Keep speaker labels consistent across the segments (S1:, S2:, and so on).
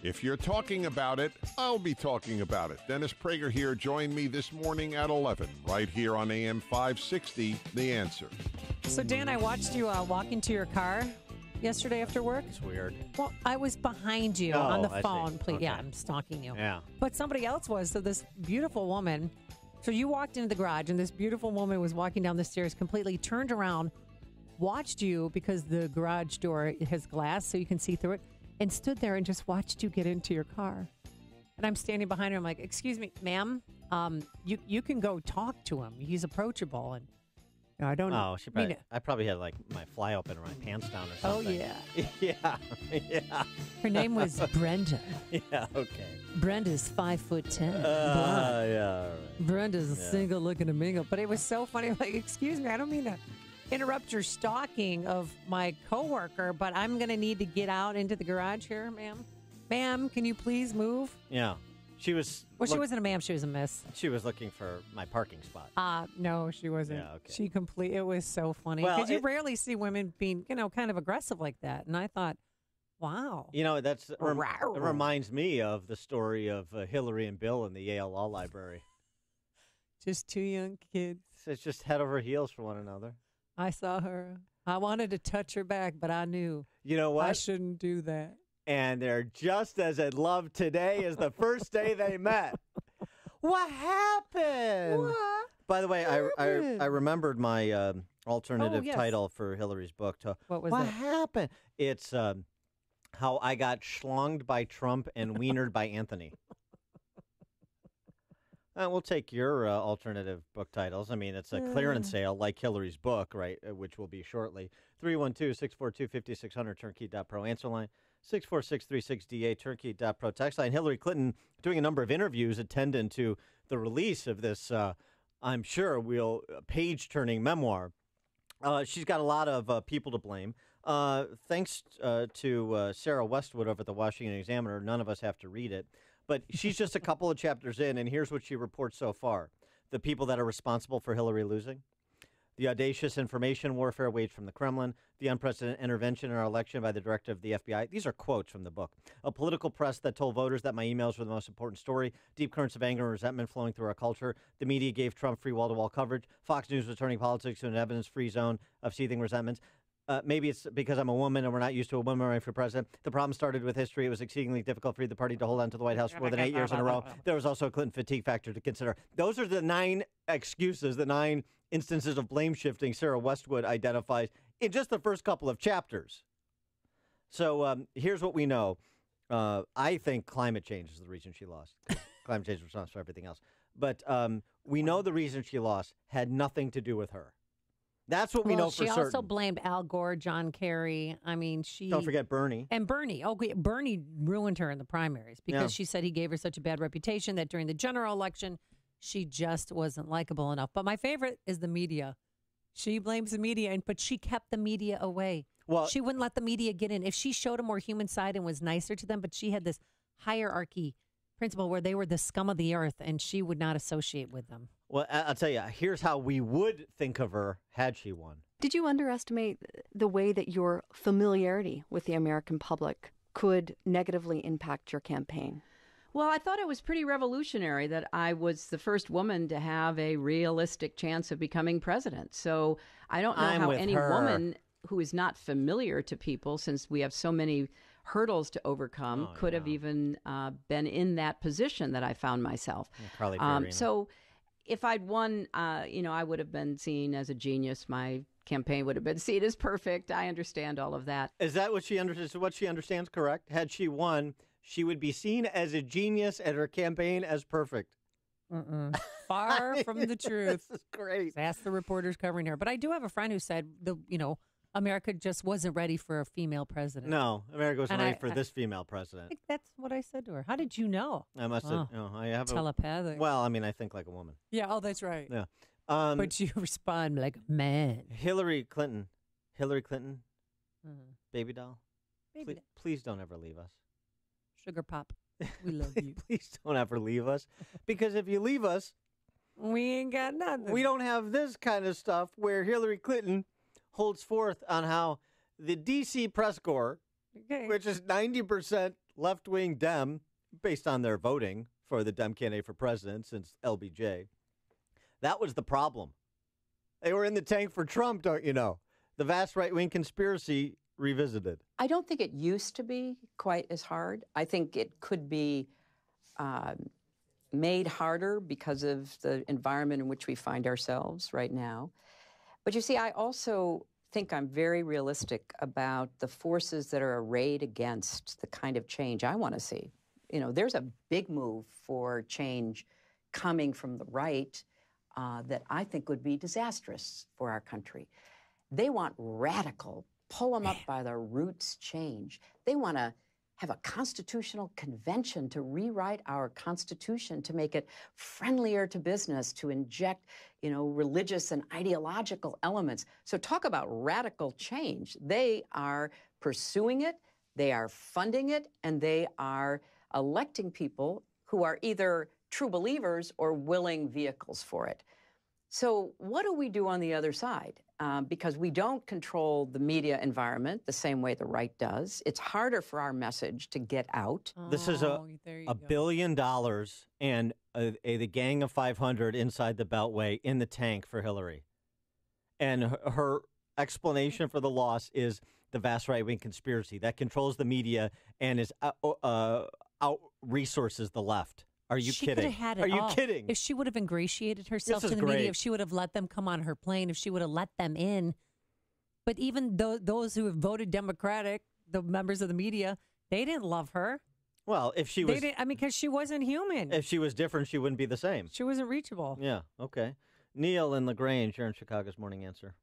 S1: If you're talking about it, I'll be talking about it. Dennis Prager here. Join me this morning at 11, right here on AM 560, The Answer.
S2: So, Dan, I watched you walk into your car yesterday after work.
S3: It's weird.
S2: Well, I was behind you on the phone. Please,
S3: okay.
S2: Yeah, I'm stalking you.
S3: Yeah.
S2: But somebody else was. So this beautiful woman. So you walked into the garage, and this beautiful woman was walking down the stairs, completely turned around, watched you because the garage door has glass, so you can see through it, and stood there and just watched you get into your car. And I'm standing behind her. I'm like, "Excuse me, ma'am. You can go talk to him. He's approachable." And I don't know.
S3: Oh, I probably had like my fly open or my pants down or
S2: Oh,
S3: something.
S2: yeah.
S3: Yeah.
S2: Her name was Brenda.
S3: Yeah, okay.
S2: Brenda's 5'10". blonde.
S3: Yeah, all right.
S2: Brenda's a single looking a mingle. But it was so funny. Like, excuse me, I don't mean to interrupt your stalking of my coworker, but I'm going to need to get out into the garage here, ma'am. Ma'am, can you please move?
S3: Yeah. She was...
S2: Well, she wasn't a ma'am. She was a miss.
S3: She was looking for my parking spot.
S2: No, she wasn't.
S3: Yeah, okay.
S2: It was so funny.
S3: Well,
S2: Because you rarely see women being, kind of aggressive like that. And I thought, wow.
S3: You know, it reminds me of the story of Hillary and Bill in the Yale Law Library.
S2: Just two young kids.
S3: It's just head over heels for one another.
S2: I saw her. I wanted to touch her back, but I knew.
S3: You know what?
S2: I shouldn't do that.
S3: And they're just as in love today as the first day they met. What happened?
S2: What?
S3: By the way, I remembered my alternative
S2: yes.
S3: title for Hillary's book.
S2: What was
S3: What
S2: it?
S3: happened? It's How I Got Schlonged by Trump and Wienered by Anthony. We'll take your alternative book titles. I mean, it's a clearance sale like Hillary's book, right, which will be shortly. 312-642-5600, turnkey.pro. Answer line, 64636DA, turnkey.pro. Text line, Hillary Clinton doing a number of interviews attendant to the release of this, I'm sure, page-turning memoir. She's got a lot of people to blame. Thanks to Sarah Westwood over at the Washington Examiner, none of us have to read it. But she's just a couple of chapters in, and here's what she reports so far. The people that are responsible for Hillary losing, the audacious information warfare waged from the Kremlin, the unprecedented intervention in our election by the director of the FBI. These are quotes from the book. A political press that told voters that my emails were the most important story, deep currents of anger and resentment flowing through our culture. The media gave Trump free wall-to-wall coverage. Fox News was turning politics into an evidence-free zone of seething resentments. Maybe it's because I'm a woman and we're not used to a woman running for president. The problem started with history. It was exceedingly difficult for either party to hold on to the White House for more than 8 years in a row. There was also a Clinton fatigue factor to consider. Those are the 9 excuses, the 9 instances of blame shifting Sarah Westwood identifies in just the first couple of chapters. So here's what we know. I think climate change is the reason she lost. Climate change is responsible for everything else. But we know the reason she lost had nothing to do with her. That's what we know for certain.
S2: She also blamed Al Gore, John Kerry. I mean,
S3: Don't forget Bernie.
S2: And Bernie. Oh, Bernie ruined her in the primaries because she said he gave her such a bad reputation that during the general election, she just wasn't likable enough. But my favorite is the media. She blames the media, but she kept the media away. Well, she wouldn't let the media get in. If she showed a more human side and was nicer to them, but she had this hierarchy principle where they were the scum of the earth, and she would not associate with them.
S3: Well, I'll tell you, here's how we would think of her had she won.
S4: Did you underestimate the way that your familiarity with the American public could negatively impact your campaign?
S5: Well, I thought it was pretty revolutionary that I was the first woman to have a realistic chance of becoming president. So I don't know how any woman who is not familiar to people, since we have so many hurdles to overcome, could have even been in that position that I found myself. So if I'd won, I would have been seen as a genius. My campaign would have been seen as perfect. I understand all of that.
S3: Is that what she understands? What she understands, correct? Had she won, she would be seen as a genius and her campaign as perfect.
S2: Far from the truth.
S3: This is great.
S2: Ask the reporters covering her. But I do have a friend who said America just wasn't ready for a female president.
S3: No, America wasn't ready for this female president.
S2: I think that's what I said to her. How did you know?
S3: I must have. I have
S2: telepathic.
S3: Well, I mean, I think like a woman.
S2: Yeah. Oh, that's right.
S3: Yeah.
S2: But you respond like a man.
S3: Hillary Clinton, baby doll. Please don't ever leave us.
S2: Sugar pop. We love you.
S3: Please don't ever leave us, because if you leave us,
S2: we ain't got nothing.
S3: We don't have this kind of stuff where Hillary Clinton holds forth on how the D.C. press corps which is 90% left-wing Dem, based on their voting for the Dem candidate for president since LBJ. That was the problem. They were in the tank for Trump, don't you know? The vast right-wing conspiracy revisited.
S6: I don't think it used to be quite as hard. I think it could be made harder because of the environment in which we find ourselves right now. But you see, I also think I'm very realistic about the forces that are arrayed against the kind of change I want to see. You know, there's a big move for change coming from the right that I think would be disastrous for our country. They want radical, pull them up by the roots change. They want to have a constitutional convention to rewrite our Constitution to make it friendlier to business, to inject, religious and ideological elements. So talk about radical change. They are pursuing it, they are funding it, and they are electing people who are either true believers or willing vehicles for it. So what do we do on the other side? Because we don't control the media environment the same way the right does. It's harder for our message to get out.
S3: This is $1 billion and the Gang of 500 inside the Beltway in the tank for Hillary. And her explanation for the loss is the vast right-wing conspiracy that controls the media and is out resources the left. Are you
S2: she
S3: kidding?
S2: Could have had it
S3: Are you
S2: all.
S3: kidding?
S2: If she would have ingratiated herself to the
S3: great.
S2: media, if she would have let them come on her plane, if she would have let them in. But even those who have voted Democratic, the members of the media, they didn't love her.
S3: Well, if she was...
S2: They didn't, because she wasn't human.
S3: If she was different, she wouldn't be the same.
S2: She wasn't reachable.
S3: Yeah, okay. Neil in LaGrange, you're in Chicago's Morning Answer.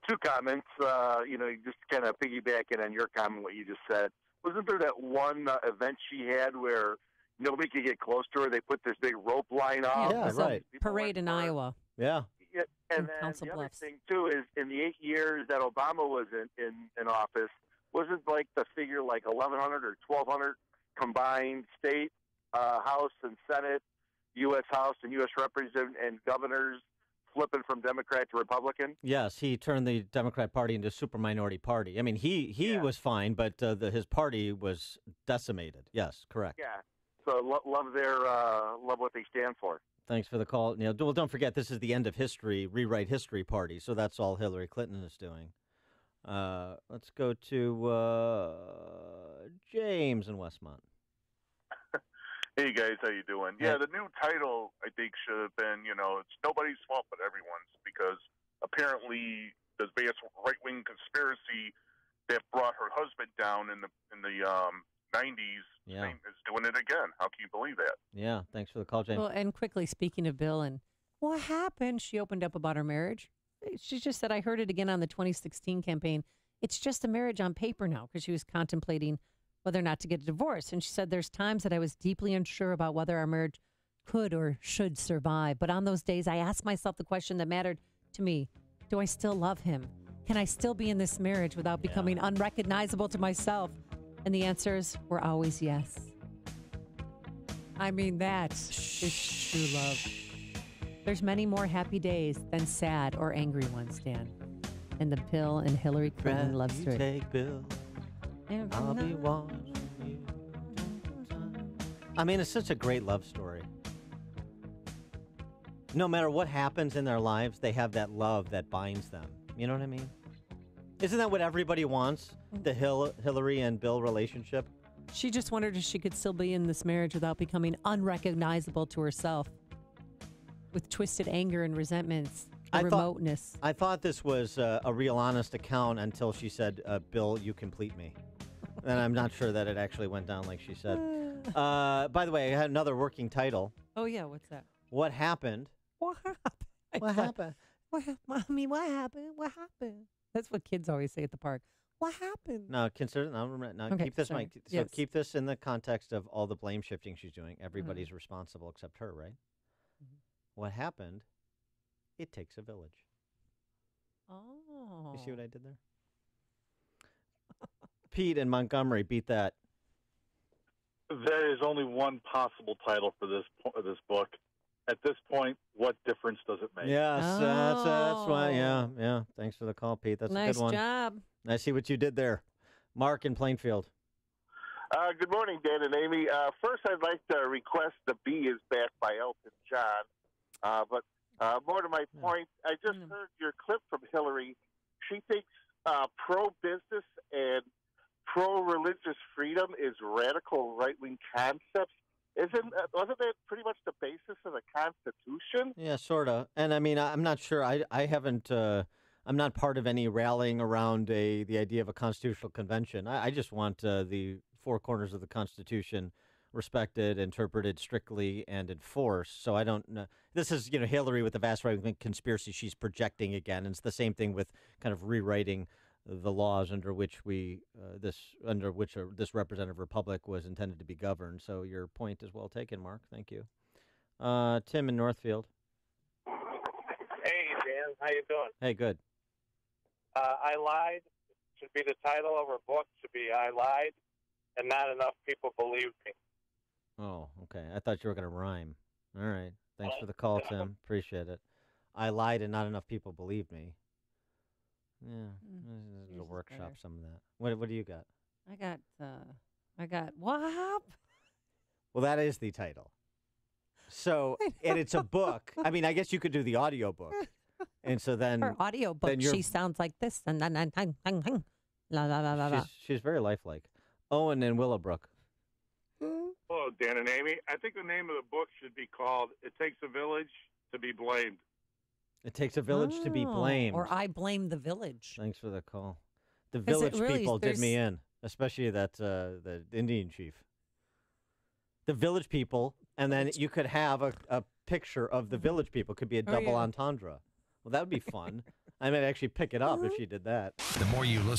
S7: Two comments. Just kind of piggybacking on your comment, what you just said. Wasn't there that one event she had where nobody could get close to her? They put this big rope line up.
S3: Yeah, right.
S2: Parade in Iowa.
S3: Yeah.
S7: And then the other thing, too, is in the 8 years that Obama was in office, wasn't like the figure like 1,100 or 1,200 combined state, House and Senate, U.S. House and U.S. Representatives and governors flipping from Democrat to Republican?
S3: Yes, he turned the Democrat Party into a super minority party. I mean, he was fine, but his party was decimated. Yes, correct.
S7: Yeah. So love what they stand for.
S3: Thanks for the call. Well, don't forget, this is the End of History, Rewrite History Party, so that's all Hillary Clinton is doing. Let's go to James in Westmont.
S8: Hey, guys, how you doing? Yeah, the new title, I think, should have been, it's nobody's fault but everyone's, because apparently the vast right-wing conspiracy that brought her husband down in the 90s is doing it again. How can you believe that?
S3: Yeah, thanks for the call, James.
S2: Well, and quickly, speaking of Bill and what happened, she opened up about her marriage. She just said, I heard it again on the 2016 campaign. It's just a marriage on paper now, because she was contemplating whether or not to get a divorce. And she said, there's times that I was deeply unsure about whether our marriage could or should survive. But on those days, I asked myself the question that mattered to me. Do I still love him? Can I still be in this marriage without becoming unrecognizable to myself? And the answers were always yes. I mean, that is true love. There's many more happy days than sad or angry ones, Dan. And the Bill and Hillary Clinton love story.
S3: Take Bill. I'll be watching you. I mean, it's such a great love story. No matter what happens in their lives, they have that love that binds them. You know what I mean? Isn't that what everybody wants? The Hillary and Bill relationship?
S2: She just wondered if she could still be in this marriage without becoming unrecognizable to herself, with twisted anger and resentments, remoteness.
S3: I thought this was a real honest account until she said, Bill, you complete me. And I'm not sure that it actually went down like she said. By the way, I had another working title.
S2: Oh, yeah. What's that?
S3: What happened?
S2: What happened?
S3: What happened?
S2: Mommy, what happened? What happened? That's what kids always say at the park. What happened?
S3: No, keep this, Mike. So keep this in the context of all the blame shifting she's doing. Everybody's responsible except her, right? Mm-hmm. What happened? It takes a village.
S2: Oh.
S3: You see what I did there? Pete in Montgomery, beat that.
S9: There is only one possible title for this book. At this point, what difference does it make?
S3: Yes, that's why. Yeah. Thanks for the call, Pete. That's a good one.
S2: Nice job.
S3: I see what you did there. Mark in Plainfield.
S7: Good morning, Dan and Amy. First, I'd like to request the B is back by Elton John. But more to my point, I just heard your clip from Hillary. She thinks pro-business and pro-religious freedom is radical right-wing concepts. Wasn't that pretty much the basis of the Constitution?
S3: Yeah, sort of. And I mean, I'm not sure. I haven't. I'm not part of any rallying around the idea of a constitutional convention. I just want the four corners of the Constitution respected, interpreted strictly, and enforced. So I don't know. This is, Hillary with the vast right-wing conspiracy she's projecting again. And it's the same thing with kind of rewriting the laws under which this representative republic was intended to be governed. So your point is well taken, Mark. Thank you. Tim in Northfield.
S10: Hey, Dan. How you doing?
S3: Hey, good.
S10: I Lied should be the title of her book. Should be I Lied, and not enough people believed me.
S3: Oh, okay. I thought you were going to rhyme. All right. Thanks for the call, Tim. Appreciate it. I lied and not enough people believed me. Yeah. We'll workshop some of that. What do you got?
S2: I got WAP.
S3: Well, that is the title. So, and it's a book. I mean, I guess you could do the audio book. And so then
S2: her audio book, she sounds like this. And la la la la la.
S3: She's very lifelike. Owen and Willowbrook.
S9: Hello, Dan and Amy. I think the name of the book should be called "It Takes a Village to Be Blamed."
S3: It takes a village to be blamed.
S2: Or I blame the village.
S3: Thanks for the call. The village people did me in, especially that the Indian chief. The village people, and then you could have a picture of the village people. Could be a double entendre. Well, that would be fun. I might actually pick it up if she did that.
S11: The more you listen.